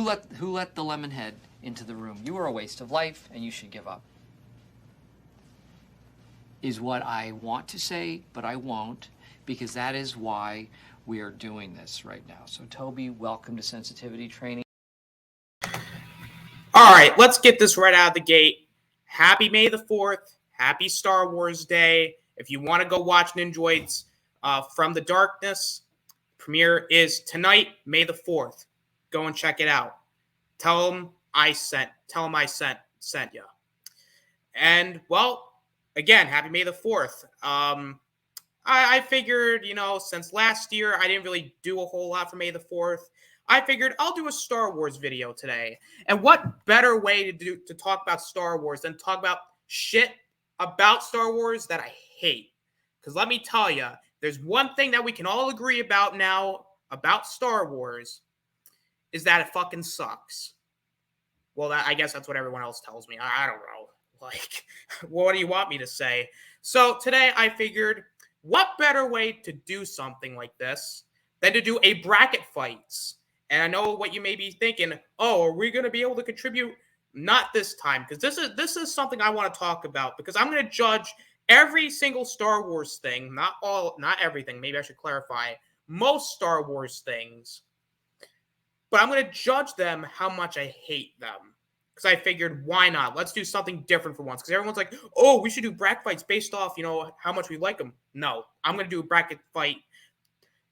let the lemon head into the room? You are a waste of life, and you should give up. Is what I want to say, but I won't, because that is why we are doing this right now. So, Toby, welcome to sensitivity training. All right, let's get this right out of the gate. Happy May the 4th. Happy Star Wars Day. If you want to go watch Ninjoids From the Darkness, premiere is tonight, May the 4th. Go and check it out. Tell them I sent you. And, well, again, happy May the 4th. I figured, since last year I didn't really do a whole lot for May the 4th, I figured I'll do a Star Wars video today. And what better way to talk about Star Wars than talk about shit about Star Wars that I hate? Because let me tell you, there's one thing that we can all agree about now about Star Wars, is that it fucking sucks. Well, I guess that's what everyone else tells me. I don't know. Like, what do you want me to say? So today I figured, what better way to do something like this than to do a bracket fights? And I know what you may be thinking. Oh, are we going to be able to contribute? Not this time, because this is something I want to talk about, because I'm going to judge every single Star Wars thing, not everything. Maybe I should clarify. Most Star Wars things. But I'm going to judge them how much I hate them. Because I figured, why not? Let's do something different for once. Because everyone's like, oh, we should do bracket fights based off, how much we like them. No, I'm going to do a bracket fight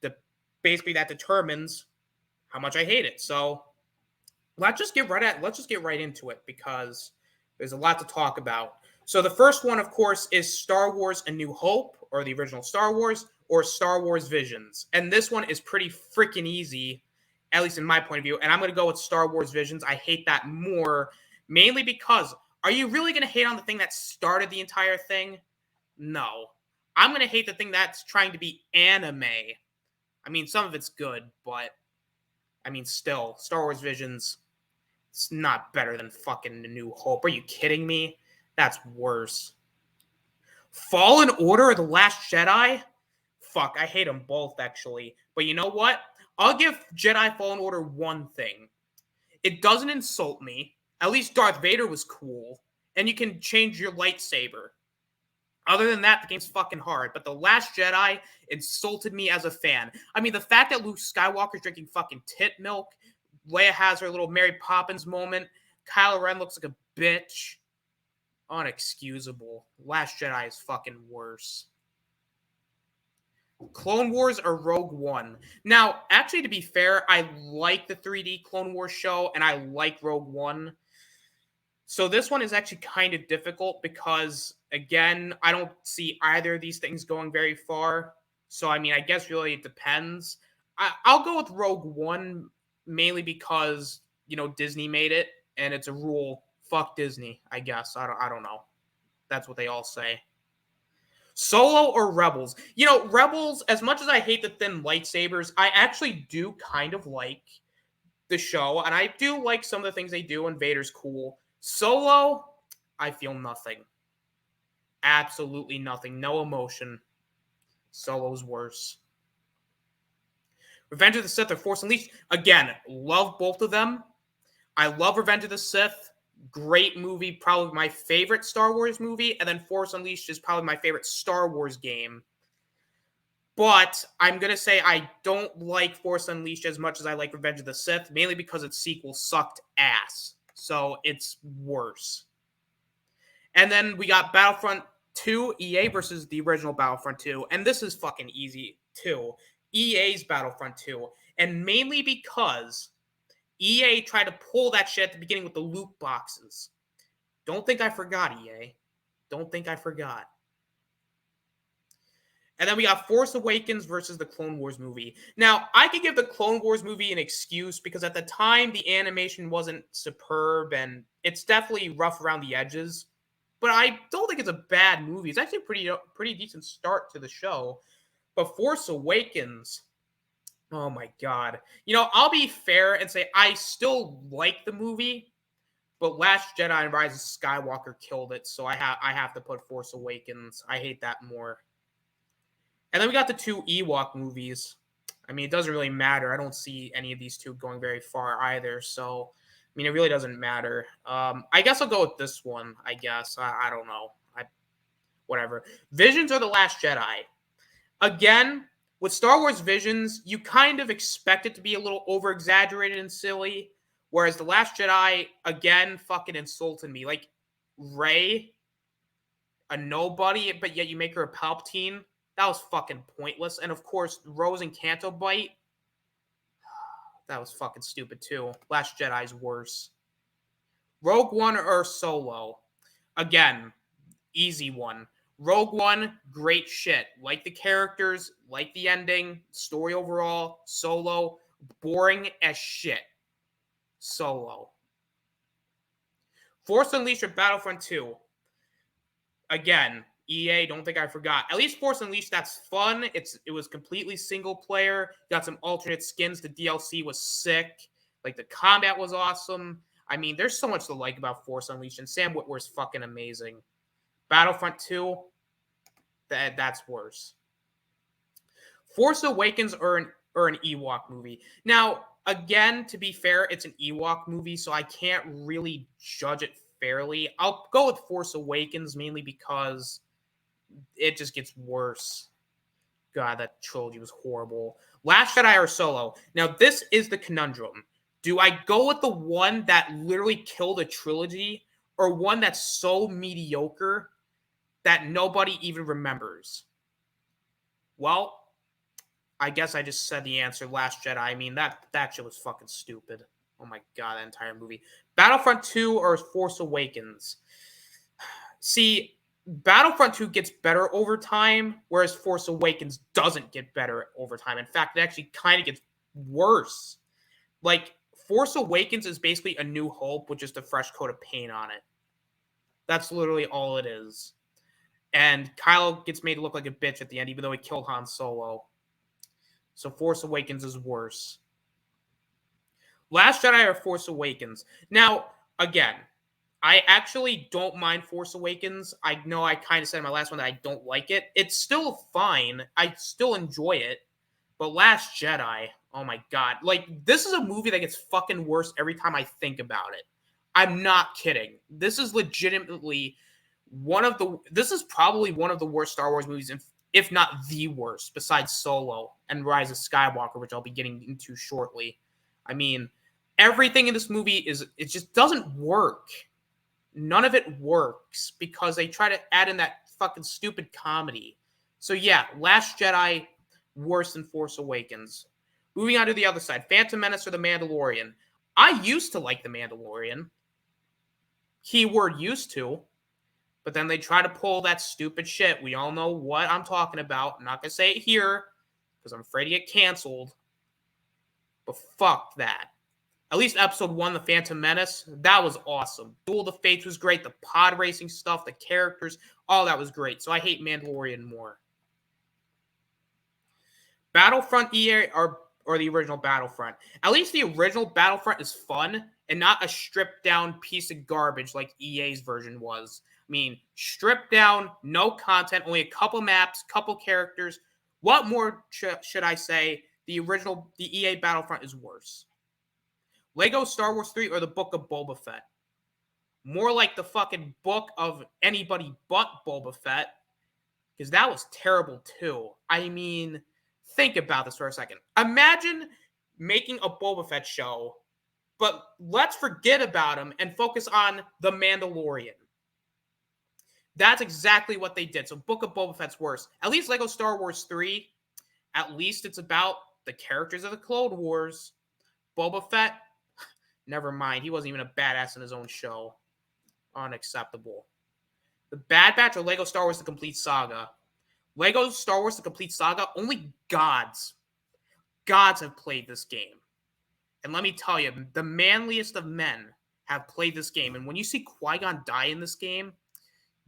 that determines how much I hate it. So let's just get right into it, because there's a lot to talk about. So the first one, of course, is Star Wars A New Hope, or the original Star Wars, or Star Wars Visions. And this one is pretty freaking easy, at least in my point of view. And I'm going to go with Star Wars Visions. I hate that more, mainly because, are you really going to hate on the thing that started the entire thing? No. I'm going to hate the thing that's trying to be anime. I mean, some of it's good, but, still, Star Wars Visions, it's not better than fucking A New Hope. Are you kidding me? That's worse. Fallen Order or The Last Jedi? Fuck, I hate them both, actually. But you know what? I'll give Jedi Fallen Order one thing. It doesn't insult me. At least Darth Vader was cool. And you can change your lightsaber. Other than that, the game's fucking hard. But The Last Jedi insulted me as a fan. I mean, the fact that Luke Skywalker's drinking fucking tit milk, Leia has her little Mary Poppins moment, Kylo Ren looks like a bitch. Unexcusable. Last Jedi is fucking worse. Clone Wars or Rogue One? Now, actually, to be fair, I like the 3D Clone Wars show, and I like Rogue One. So this one is actually kind of difficult because, again, I don't see either of these things going very far. So, I guess really it depends. I'll go with Rogue One, mainly because, Disney made it, and it's a rule. Fuck Disney, I guess. I don't know. That's what they all say. Solo or Rebels? Rebels, as much as I hate the thin lightsabers, I actually do kind of like the show, and I do like some of the things they do, and Vader's cool. Solo, I feel nothing. Absolutely nothing. No emotion. Solo's worse. Revenge of the Sith or Force Unleashed? Again, love both of them. I love Revenge of the Sith. Great movie, probably my favorite Star Wars movie, and then Force Unleashed is probably my favorite Star Wars game. But I'm going to say I don't like Force Unleashed as much as I like Revenge of the Sith, mainly because its sequel sucked ass. So it's worse. And then we got Battlefront 2, EA versus the original Battlefront 2. And this is fucking easy, too. EA's Battlefront 2. And mainly because EA tried to pull that shit at the beginning with the loot boxes. Don't think I forgot, EA. Don't think I forgot. And then we got Force Awakens versus the Clone Wars movie. Now, I could give the Clone Wars movie an excuse because at the time, the animation wasn't superb and it's definitely rough around the edges. But I don't think it's a bad movie. It's actually a pretty decent start to the show. But Force Awakens, oh my God. I'll be fair and say I still like the movie, but Last Jedi and Rise of Skywalker killed it, so I have to put Force Awakens. I hate that more. And then we got the two Ewok movies. I mean, it doesn't really matter. I don't see any of these two going very far either. So, I mean, it really doesn't matter. I guess I'll go with this one. I guess I don't know. Whatever. Visions or the Last Jedi. Again, with Star Wars Visions, you kind of expect it to be a little over exaggerated and silly, whereas the Last Jedi again fucking insulted me. Like Rey, a nobody, but yet you make her a Palpatine. That was fucking pointless. And of course, Rose and Canto Bite. That was fucking stupid too. Last Jedi's worse. Rogue One or Solo? Again, easy one. Rogue One, great shit. Like the characters, like the ending, story overall. Solo, boring as shit. Solo. Force Unleashed or Battlefront 2? Again, EA, don't think I forgot. At least Force Unleashed, that's fun. It was completely single player. Got some alternate skins. The DLC was sick. Like the combat was awesome. I mean, there's so much to like about Force Unleashed, and Sam Witwer's fucking amazing. Battlefront 2, that's worse. Force Awakens or an Ewok movie. Now, again, to be fair, it's an Ewok movie, so I can't really judge it fairly. I'll go with Force Awakens mainly because it just gets worse. God, that trilogy was horrible. Last Jedi or Solo? Now, this is the conundrum. Do I go with the one that literally killed a trilogy or one that's so mediocre that nobody even remembers? Well, I guess I just said the answer, Last Jedi. I mean, that shit was fucking stupid. Oh my god, that entire movie. Battlefront 2 or Force Awakens? See, Battlefront 2 gets better over time, whereas Force Awakens doesn't get better over time. In fact, it actually kind of gets worse. Like, Force Awakens is basically A New Hope with just a fresh coat of paint on it. That's literally all it is. And Kylo gets made to look like a bitch at the end, even though he killed Han Solo. So Force Awakens is worse. Last Jedi or Force Awakens? Now, again, I actually don't mind Force Awakens. I know I kind of said in my last one that I don't like it. It's still fine. I still enjoy it. But Last Jedi, oh my god. Like, this is a movie that gets fucking worse every time I think about it. I'm not kidding. This is legitimately this is probably one of the worst Star Wars movies, if not the worst, besides Solo and Rise of Skywalker, which I'll be getting into shortly. I mean, everything in this movie it just doesn't work. None of it works because they try to add in that fucking stupid comedy. So yeah, Last Jedi, worse than Force Awakens. Moving on to the other side, Phantom Menace or The Mandalorian. I used to like The Mandalorian. Keyword used to. But then they try to pull that stupid shit. We all know what I'm talking about. I'm not going to say it here because I'm afraid to get canceled. But fuck that. At least episode 1, The Phantom Menace, that was awesome. Duel of the Fates was great. The pod racing stuff, the characters, all that was great. So I hate Mandalorian more. Battlefront EA or the original Battlefront. At least the original Battlefront is fun and not a stripped down piece of garbage like EA's version was. I mean, stripped down, no content, only a couple maps, couple characters. What more should I say? The EA Battlefront is worse. Lego Star Wars 3 or the Book of Boba Fett? More like the fucking book of anybody but Boba Fett, because that was terrible too. I mean, think about this for a second. Imagine making a Boba Fett show, but let's forget about him and focus on The Mandalorian. That's exactly what they did. So Book of Boba Fett's worse. At least Lego Star Wars 3, at least it's about the characters of the Clone Wars. Boba Fett, never mind. He wasn't even a badass in his own show. Unacceptable. The Bad Batch or Lego Star Wars The Complete Saga? Lego Star Wars The Complete Saga, only gods have played this game. And let me tell you, the manliest of men have played this game. And when you see Qui-Gon die in this game,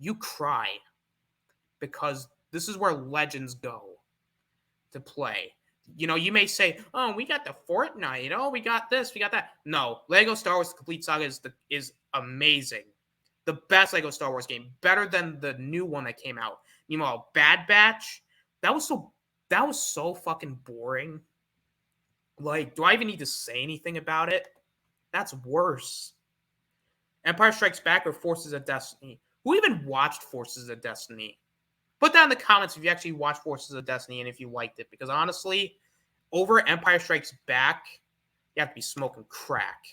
you cry. Because this is where legends go to play. You know, you may say, oh, we got the Fortnite. Oh, we got this, we got that. No, Lego Star Wars The Complete Saga is amazing. The best Lego Star Wars game. Better than the new one that came out. Meanwhile, Bad Batch, that was so fucking boring. Like, do I even need to say anything about it? That's worse. Empire Strikes Back or Forces of Destiny? Who even watched Forces of Destiny? Put that in the comments if you actually watched Forces of Destiny and if you liked it. Because honestly, over Empire Strikes Back, you have to be smoking crack.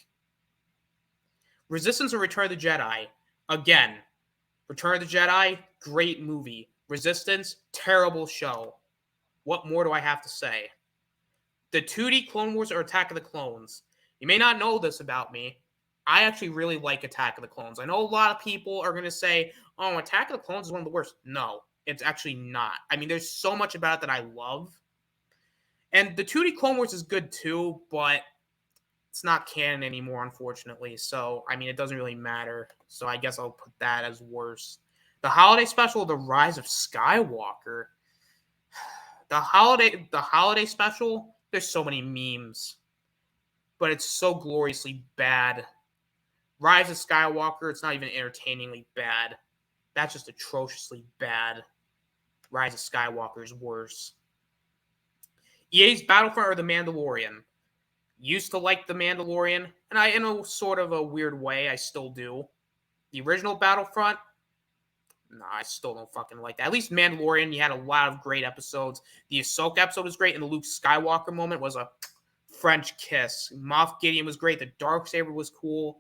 Resistance or Return of the Jedi? Again, Return of the Jedi, great movie. Resistance, terrible show. What more do I have to say? The 2D Clone Wars or Attack of the Clones? You may not know this about me. I actually really like Attack of the Clones. I know a lot of people are going to say, oh, Attack of the Clones is one of the worst. No, it's actually not. I mean, there's so much about it that I love. And the 2D Clone Wars is good too, but it's not canon anymore, unfortunately. So, I mean, it doesn't really matter. So I guess I'll put that as worse. The holiday special, The Rise of Skywalker. The holiday special, there's so many memes. But it's so gloriously bad. Rise of Skywalker, it's not even entertainingly bad. That's just atrociously bad. Rise of Skywalker is worse. EA's Battlefront or The Mandalorian? Used to like The Mandalorian, and in a sort of a weird way, I still do. The original Battlefront, no, I still don't fucking like that. At least Mandalorian, you had a lot of great episodes. The Ahsoka episode was great, and the Luke Skywalker moment was a French kiss. Moff Gideon was great. The Darksaber was cool.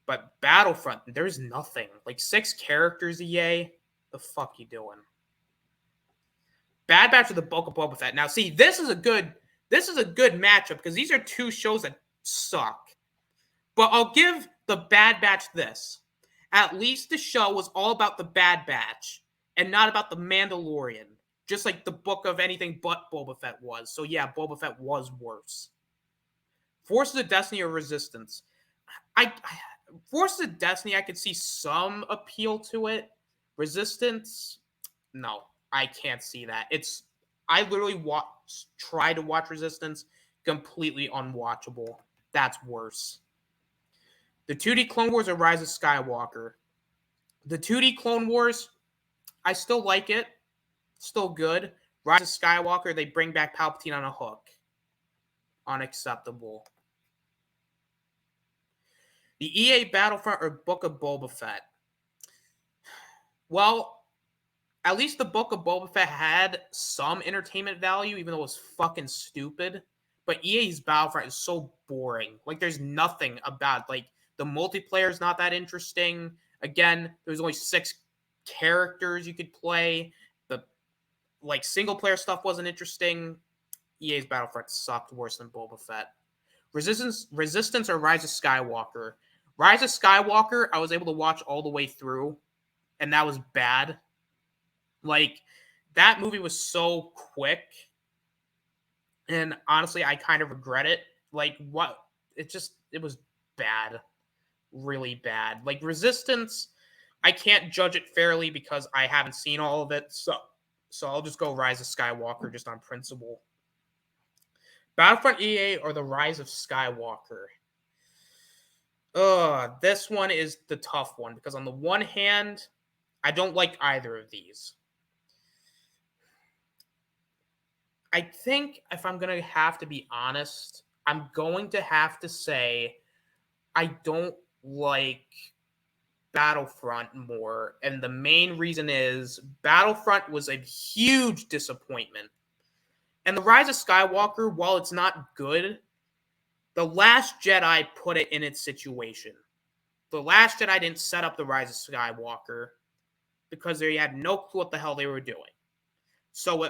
But Battlefront, there's nothing. Like 6 characters, EA. The fuck you doing? Bad Batch of the Book of Boba Fett. Now, see, this is a good matchup because these are 2 shows that suck. But I'll give the Bad Batch this. At least the show was all about the Bad Batch and not about the Mandalorian. Just like the Book of Anything But Boba Fett was. So yeah, Boba Fett was worse. Forces of Destiny or Resistance? Forces of Destiny, I could see some appeal to it. Resistance? No, I can't see that. I literally tried to watch Resistance, completely unwatchable. That's worse. The 2D Clone Wars or Rise of Skywalker? The 2D Clone Wars, I still like it. Still good. Rise of Skywalker, they bring back Palpatine on a hook. Unacceptable. The EA Battlefront or Book of Boba Fett? Well, at least the Book of Boba Fett had some entertainment value, even though it was fucking stupid. But EA's Battlefront is so boring. Like, there's nothing about, like, the multiplayer is not that interesting. Again, there's only 6 characters you could play. The, like, single-player stuff wasn't interesting. EA's Battlefront sucked worse than Boba Fett. Resistance or Rise of Skywalker? Rise of Skywalker, I was able to watch all the way through, and that was bad. Like, that movie was so quick, and honestly, I kind of regret it. Like, what? It was bad. Really bad. Like, Resistance, I can't judge it fairly because I haven't seen all of it, so I'll just go Rise of Skywalker just on principle. Battlefront EA or The Rise of Skywalker? This one is the tough one because on the one hand, I don't like either of these. I think if I'm going to have to be honest, I'm going to have to say I don't like Battlefront more. And the main reason is Battlefront was a huge disappointment. And The Rise of Skywalker, while it's not good, The Last Jedi put it in its situation. The Last Jedi didn't set up The Rise of Skywalker because they had no clue what the hell they were doing. So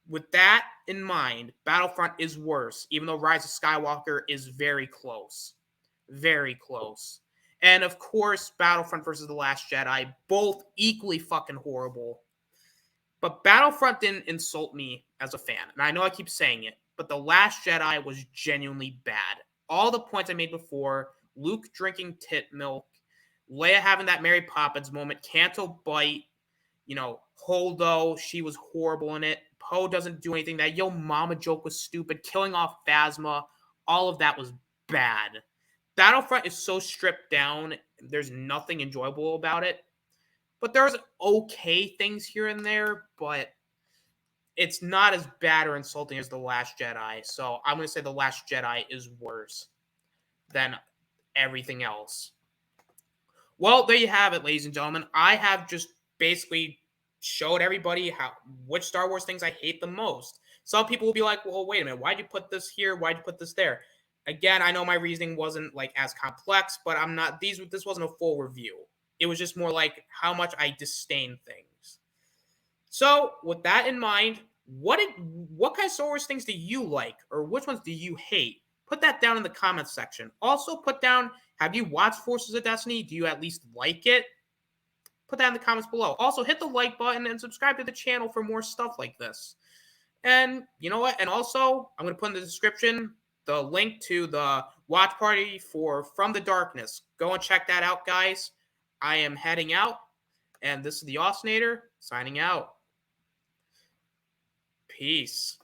with that in mind, Battlefront is worse, even though Rise of Skywalker is very close. Very close. And of course, Battlefront versus The Last Jedi, both equally fucking horrible. But Battlefront didn't insult me as a fan. And I know I keep saying it, but The Last Jedi was genuinely bad. All the points I made before, Luke drinking tit milk, Leia having that Mary Poppins moment, Canto bite, Holdo, she was horrible in it. Poe doesn't do anything. That Yo Mama joke was stupid. Killing off Phasma, all of that was bad. Battlefront is so stripped down, there's nothing enjoyable about it. But there's okay things here and there, but it's not as bad or insulting as The Last Jedi. So I'm going to say The Last Jedi is worse than everything else. Well, there you have it, ladies and gentlemen. I have just basically showed everybody which Star Wars things I hate the most. Some people will be like, well, wait a minute, why'd you put this here? Why'd you put this there? Again, I know my reasoning wasn't like as complex, but this wasn't a full review. It was just more like how much I disdain things. So, with that in mind, what kind of Star Wars things do you like, or which ones do you hate? Put that down in the comments section. Also, put down, have you watched Forces of Destiny? Do you at least like it? Put that in the comments below. Also, hit the like button and subscribe to the channel for more stuff like this. And you know what? And also, I'm going to put in the description the link to the watch party for From the Darkness. Go and check that out, guys. I am heading out, and this is the Osinator signing out. Peace.